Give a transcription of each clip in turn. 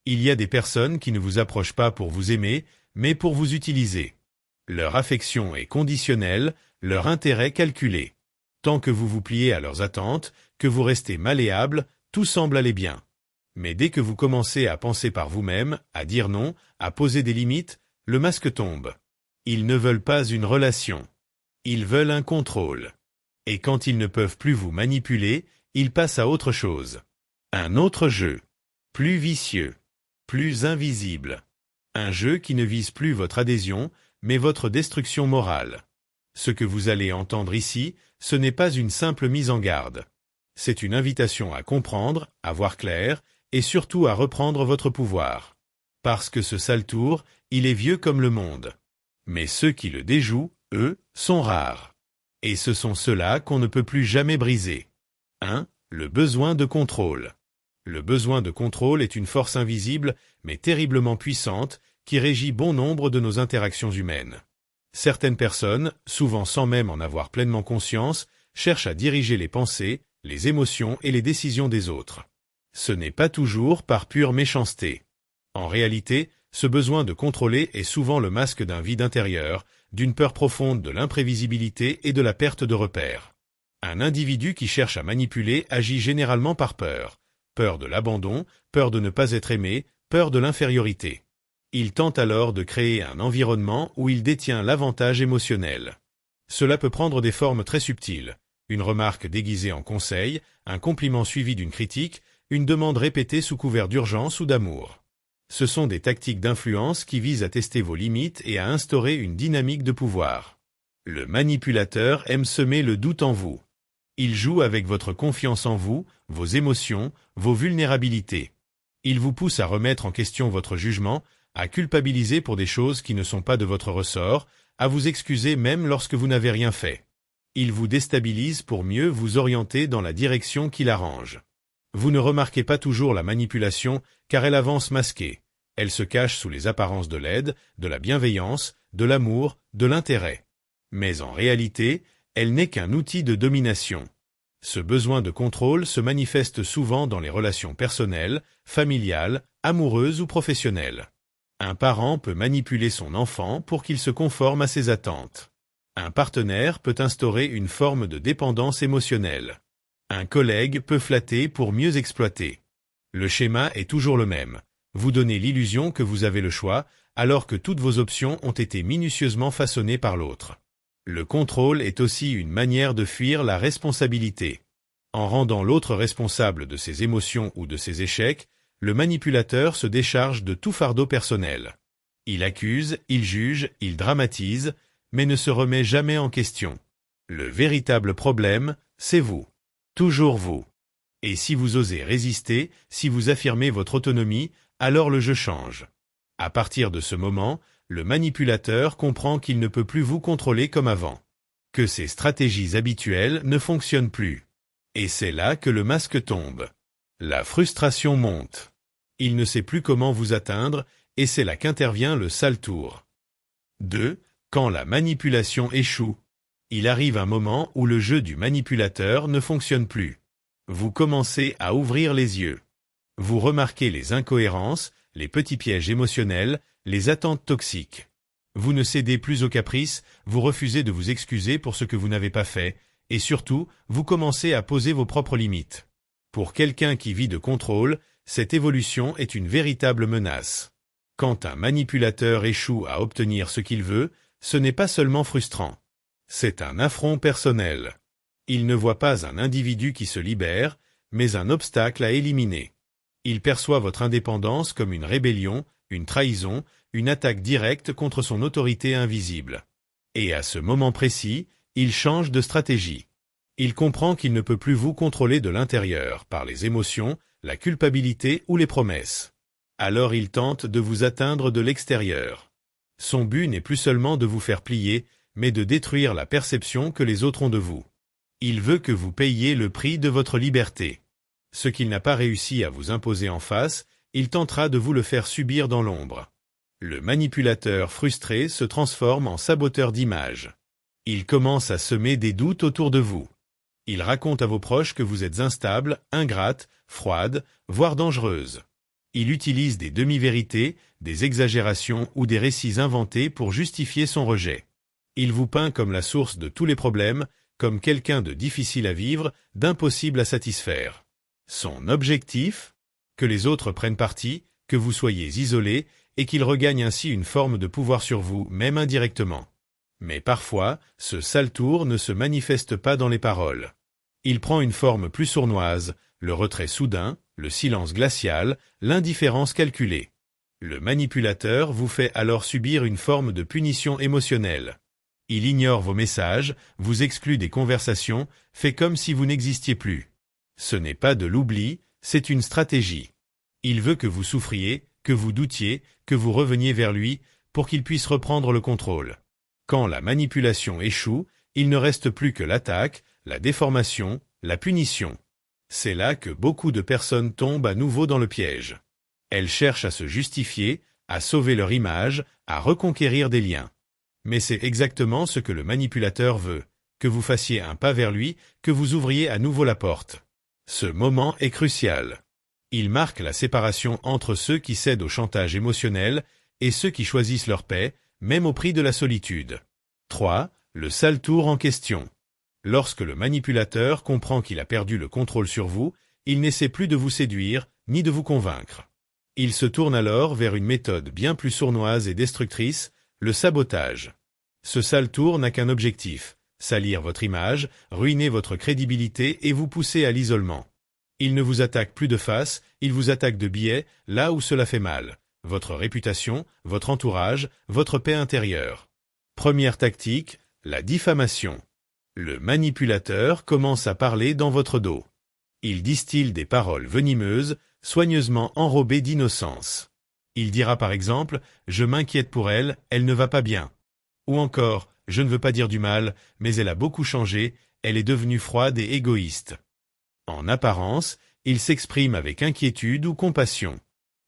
Il y a des personnes qui ne vous approchent pas pour vous aimer, mais pour vous utiliser. Leur affection est conditionnelle, leur intérêt calculé. Tant que vous vous pliez à leurs attentes, que vous restez malléable, tout semble aller bien. Mais dès que vous commencez à penser par vous-même, à dire non, à poser des limites, le masque tombe. Ils ne veulent pas une relation. Ils veulent un contrôle. Et quand ils ne peuvent plus vous manipuler, ils passent à autre chose. Un autre jeu. Plus vicieux. Plus invisible. Un jeu qui ne vise plus votre adhésion, mais votre destruction morale. Ce que vous allez entendre ici, ce n'est pas une simple mise en garde. C'est une invitation à comprendre, à voir clair, et surtout à reprendre votre pouvoir. Parce que ce sale tour, il est vieux comme le monde. Mais ceux qui le déjouent, eux, sont rares. Et ce sont ceux-là qu'on ne peut plus jamais briser. 1. Le besoin de contrôle. Le besoin de contrôle est une force invisible, mais terriblement puissante, qui régit bon nombre de nos interactions humaines. Certaines personnes, souvent sans même en avoir pleinement conscience, cherchent à diriger les pensées, les émotions et les décisions des autres. Ce n'est pas toujours par pure méchanceté. En réalité, ce besoin de contrôler est souvent le masque d'un vide intérieur, d'une peur profonde de l'imprévisibilité et de la perte de repères. Un individu qui cherche à manipuler agit généralement par peur. Peur de l'abandon, peur de ne pas être aimé, peur de l'infériorité. Il tente alors de créer un environnement où il détient l'avantage émotionnel. Cela peut prendre des formes très subtiles. Une remarque déguisée en conseil, un compliment suivi d'une critique, une demande répétée sous couvert d'urgence ou d'amour. Ce sont des tactiques d'influence qui visent à tester vos limites et à instaurer une dynamique de pouvoir. Le manipulateur aime semer le doute en vous. Il joue avec votre confiance en vous, vos émotions, vos vulnérabilités. Il vous pousse à remettre en question votre jugement, à culpabiliser pour des choses qui ne sont pas de votre ressort, à vous excuser même lorsque vous n'avez rien fait. Il vous déstabilise pour mieux vous orienter dans la direction qui l'arrange. Vous ne remarquez pas toujours la manipulation, car elle avance masquée. Elle se cache sous les apparences de l'aide, de la bienveillance, de l'amour, de l'intérêt. Mais en réalité, elle n'est qu'un outil de domination. Ce besoin de contrôle se manifeste souvent dans les relations personnelles, familiales, amoureuses ou professionnelles. Un parent peut manipuler son enfant pour qu'il se conforme à ses attentes. Un partenaire peut instaurer une forme de dépendance émotionnelle. Un collègue peut flatter pour mieux exploiter. Le schéma est toujours le même. Vous donnez l'illusion que vous avez le choix, alors que toutes vos options ont été minutieusement façonnées par l'autre. Le contrôle est aussi une manière de fuir la responsabilité. En rendant l'autre responsable de ses émotions ou de ses échecs, le manipulateur se décharge de tout fardeau personnel. Il accuse, il juge, il dramatise, mais ne se remet jamais en question. Le véritable problème, c'est vous. Toujours vous. Et si vous osez résister, si vous affirmez votre autonomie, alors le jeu change. À partir de ce moment, le manipulateur comprend qu'il ne peut plus vous contrôler comme avant. Que ses stratégies habituelles ne fonctionnent plus. Et c'est là que le masque tombe. La frustration monte. Il ne sait plus comment vous atteindre, et c'est là qu'intervient le sale tour. 2. Quand la manipulation échoue. Il arrive un moment où le jeu du manipulateur ne fonctionne plus. Vous commencez à ouvrir les yeux. Vous remarquez les incohérences, les petits pièges émotionnels, les attentes toxiques. Vous ne cédez plus aux caprices, vous refusez de vous excuser pour ce que vous n'avez pas fait, et surtout, vous commencez à poser vos propres limites. Pour quelqu'un qui vit de contrôle, cette évolution est une véritable menace. Quand un manipulateur échoue à obtenir ce qu'il veut, ce n'est pas seulement frustrant. C'est un affront personnel. Il ne voit pas un individu qui se libère, mais un obstacle à éliminer. Il perçoit votre indépendance comme une rébellion, une trahison, une attaque directe contre son autorité invisible. Et à ce moment précis, il change de stratégie. Il comprend qu'il ne peut plus vous contrôler de l'intérieur par les émotions, la culpabilité ou les promesses. Alors il tente de vous atteindre de l'extérieur. Son but n'est plus seulement de vous faire plier, mais de détruire la perception que les autres ont de vous. Il veut que vous payiez le prix de votre liberté. Ce qu'il n'a pas réussi à vous imposer en face, il tentera de vous le faire subir dans l'ombre. Le manipulateur frustré se transforme en saboteur d'image. Il commence à semer des doutes autour de vous. Il raconte à vos proches que vous êtes instable, ingrate, froide, voire dangereuse. Il utilise des demi-vérités, des exagérations ou des récits inventés pour justifier son rejet. Il vous peint comme la source de tous les problèmes, comme quelqu'un de difficile à vivre, d'impossible à satisfaire. Son objectif? Que les autres prennent parti, que vous soyez isolé, et qu'il regagne ainsi une forme de pouvoir sur vous, même indirectement. Mais parfois, ce sale tour ne se manifeste pas dans les paroles. Il prend une forme plus sournoise, le retrait soudain, le silence glacial, l'indifférence calculée. Le manipulateur vous fait alors subir une forme de punition émotionnelle. Il ignore vos messages, vous exclut des conversations, fait comme si vous n'existiez plus. Ce n'est pas de l'oubli, c'est une stratégie. Il veut que vous souffriez, que vous doutiez, que vous reveniez vers lui, pour qu'il puisse reprendre le contrôle. Quand la manipulation échoue, il ne reste plus que l'attaque, la déformation, la punition. C'est là que beaucoup de personnes tombent à nouveau dans le piège. Elles cherchent à se justifier, à sauver leur image, à reconquérir des liens. Mais c'est exactement ce que le manipulateur veut, que vous fassiez un pas vers lui, que vous ouvriez à nouveau la porte. Ce moment est crucial. Il marque la séparation entre ceux qui cèdent au chantage émotionnel et ceux qui choisissent leur paix, même au prix de la solitude. 3. Le sale tour en question. Lorsque le manipulateur comprend qu'il a perdu le contrôle sur vous, il n'essaie plus de vous séduire, ni de vous convaincre. Il se tourne alors vers une méthode bien plus sournoise et destructrice, le sabotage. Ce sale tour n'a qu'un objectif, salir votre image, ruiner votre crédibilité et vous pousser à l'isolement. Il ne vous attaque plus de face, il vous attaque de biais, là où cela fait mal. Votre réputation, votre entourage, votre paix intérieure. Première tactique, la diffamation. Le manipulateur commence à parler dans votre dos. Il distille des paroles venimeuses, soigneusement enrobées d'innocence. Il dira par exemple « Je m'inquiète pour elle, elle ne va pas bien ». Ou encore « Je ne veux pas dire du mal, mais elle a beaucoup changé, elle est devenue froide et égoïste ». En apparence, il s'exprime avec inquiétude ou compassion.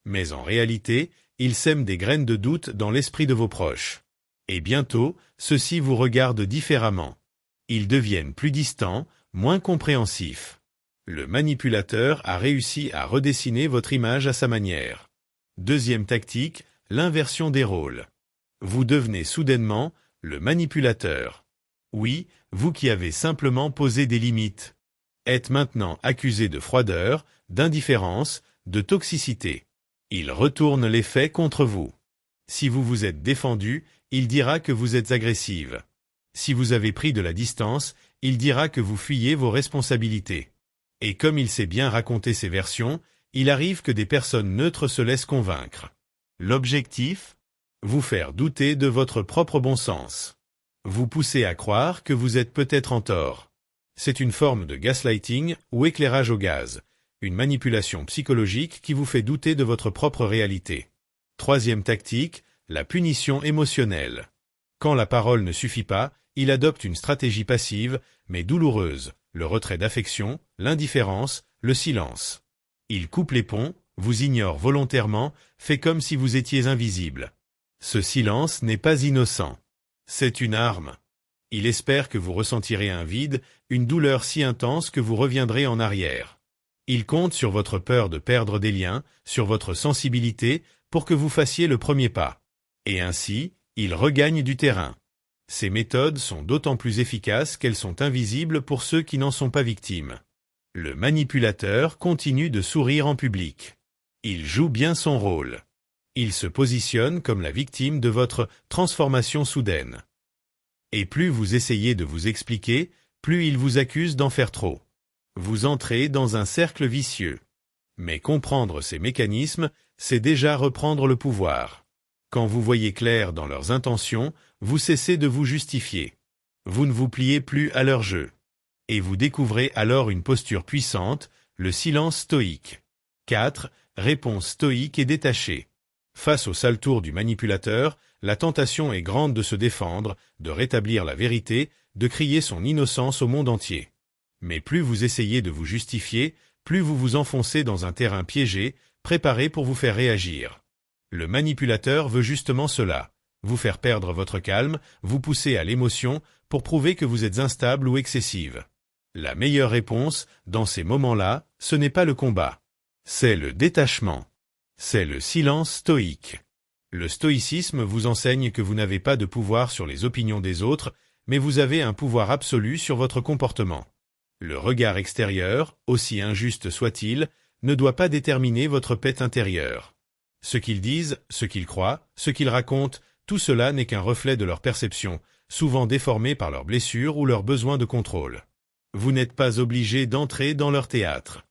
Mais en réalité, il sème des graines de doute dans l'esprit de vos proches. Et bientôt, ceux-ci vous regardent différemment. Ils deviennent plus distants, moins compréhensifs. Le manipulateur a réussi à redessiner votre image à sa manière. Deuxième tactique, l'inversion des rôles. Vous devenez soudainement le manipulateur. Oui, vous qui avez simplement posé des limites. Êtes maintenant accusé de froideur, d'indifférence, de toxicité. Il retourne les faits contre vous. Si vous vous êtes défendu, il dira que vous êtes agressive. Si vous avez pris de la distance, il dira que vous fuyez vos responsabilités. Et comme il sait bien raconter ses versions, il arrive que des personnes neutres se laissent convaincre. L'objectif? Vous faire douter de votre propre bon sens. Vous pousser à croire que vous êtes peut-être en tort. C'est une forme de gaslighting ou éclairage au gaz, une manipulation psychologique qui vous fait douter de votre propre réalité. Troisième tactique, la punition émotionnelle. Quand la parole ne suffit pas, il adopte une stratégie passive, mais douloureuse, le retrait d'affection, l'indifférence, le silence. Il coupe les ponts, vous ignore volontairement, fait comme si vous étiez invisible. Ce silence n'est pas innocent. C'est une arme. Il espère que vous ressentirez un vide, une douleur si intense que vous reviendrez en arrière. Il compte sur votre peur de perdre des liens, sur votre sensibilité, pour que vous fassiez le premier pas. Et ainsi, il regagne du terrain. Ces méthodes sont d'autant plus efficaces qu'elles sont invisibles pour ceux qui n'en sont pas victimes. Le manipulateur continue de sourire en public. Il joue bien son rôle. Il se positionne comme la victime de votre transformation soudaine. Et plus vous essayez de vous expliquer, plus il vous accuse d'en faire trop. Vous entrez dans un cercle vicieux. Mais comprendre ces mécanismes, c'est déjà reprendre le pouvoir. Quand vous voyez clair dans leurs intentions, vous cessez de vous justifier. Vous ne vous pliez plus à leur jeu. Et vous découvrez alors une posture puissante, le silence stoïque. 4. Réponse stoïque et détachée. Face au sale tour du manipulateur, la tentation est grande de se défendre, de rétablir la vérité, de crier son innocence au monde entier. Mais plus vous essayez de vous justifier, plus vous vous enfoncez dans un terrain piégé, préparé pour vous faire réagir. Le manipulateur veut justement cela, vous faire perdre votre calme, vous pousser à l'émotion pour prouver que vous êtes instable ou excessive. La meilleure réponse, dans ces moments-là, ce n'est pas le combat. C'est le détachement. C'est le silence stoïque. Le stoïcisme vous enseigne que vous n'avez pas de pouvoir sur les opinions des autres, mais vous avez un pouvoir absolu sur votre comportement. Le regard extérieur, aussi injuste soit-il, ne doit pas déterminer votre paix intérieure. Ce qu'ils disent, ce qu'ils croient, ce qu'ils racontent, tout cela n'est qu'un reflet de leur perception, souvent déformée par leurs blessures ou leur besoin de contrôle. Vous n'êtes pas obligé d'entrer dans leur théâtre.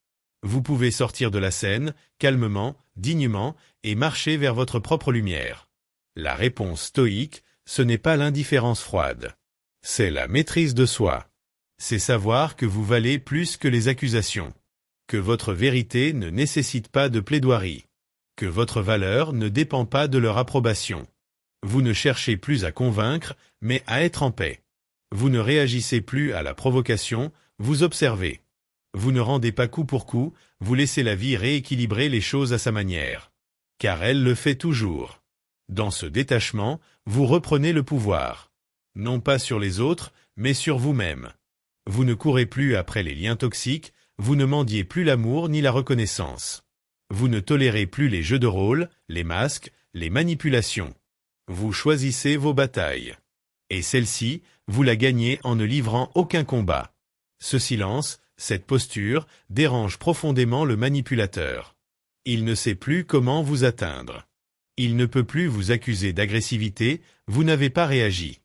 Vous pouvez sortir de la scène, calmement, dignement, et marcher vers votre propre lumière. La réponse stoïque, ce n'est pas l'indifférence froide. C'est la maîtrise de soi. C'est savoir que vous valez plus que les accusations. Que votre vérité ne nécessite pas de plaidoirie. Que votre valeur ne dépend pas de leur approbation. Vous ne cherchez plus à convaincre, mais à être en paix. Vous ne réagissez plus à la provocation, vous observez. Vous ne rendez pas coup pour coup, vous laissez la vie rééquilibrer les choses à sa manière. Car elle le fait toujours. Dans ce détachement, vous reprenez le pouvoir. Non pas sur les autres, mais sur vous-même. Vous ne courez plus après les liens toxiques, vous ne mendiez plus l'amour ni la reconnaissance. Vous ne tolérez plus les jeux de rôle, les masques, les manipulations. Vous choisissez vos batailles. Et celle-ci, vous la gagnez en ne livrant aucun combat. Ce silence, cette posture, dérange profondément le manipulateur. Il ne sait plus comment vous atteindre. Il ne peut plus vous accuser d'agressivité, vous n'avez pas réagi.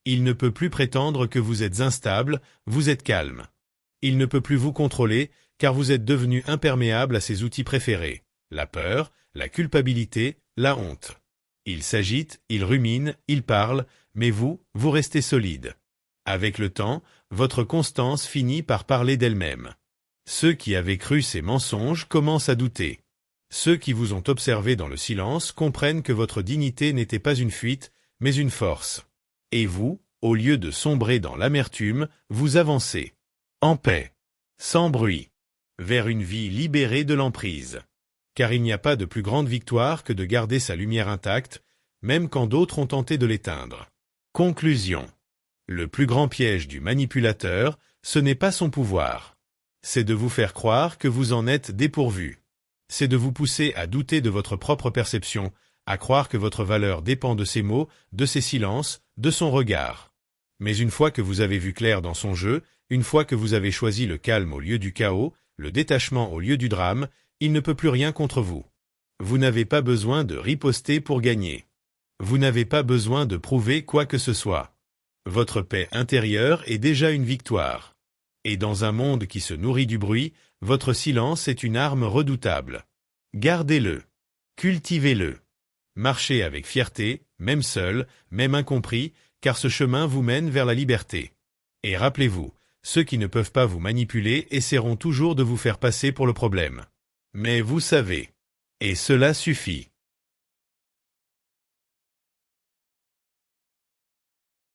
Il ne peut plus prétendre que vous êtes instable, vous êtes calme. Il ne peut plus vous contrôler, car vous êtes devenu imperméable à ses outils préférés, la peur, la culpabilité, la honte. Il s'agite, il rumine, il parle, mais vous restez solide. Avec le temps, votre constance finit par parler d'elle-même. Ceux qui avaient cru ces mensonges commencent à douter. Ceux qui vous ont observé dans le silence comprennent que votre dignité n'était pas une fuite, mais une force. Et vous, au lieu de sombrer dans l'amertume, vous avancez. En paix. Sans bruit. Vers une vie libérée de l'emprise. Car il n'y a pas de plus grande victoire que de garder sa lumière intacte, même quand d'autres ont tenté de l'éteindre. Conclusion. Le plus grand piège du manipulateur, ce n'est pas son pouvoir. C'est de vous faire croire que vous en êtes dépourvu. C'est de vous pousser à douter de votre propre perception, à croire que votre valeur dépend de ses mots, de ses silences, de son regard. Mais une fois que vous avez vu clair dans son jeu, une fois que vous avez choisi le calme au lieu du chaos, le détachement au lieu du drame, il ne peut plus rien contre vous. Vous n'avez pas besoin de riposter pour gagner. Vous n'avez pas besoin de prouver quoi que ce soit. Votre paix intérieure est déjà une victoire. Et dans un monde qui se nourrit du bruit, votre silence est une arme redoutable. Gardez-le. Cultivez-le. Marchez avec fierté, même seul, même incompris, car ce chemin vous mène vers la liberté. Et rappelez-vous, ceux qui ne peuvent pas vous manipuler essaieront toujours de vous faire passer pour le problème. Mais vous savez. Et cela suffit.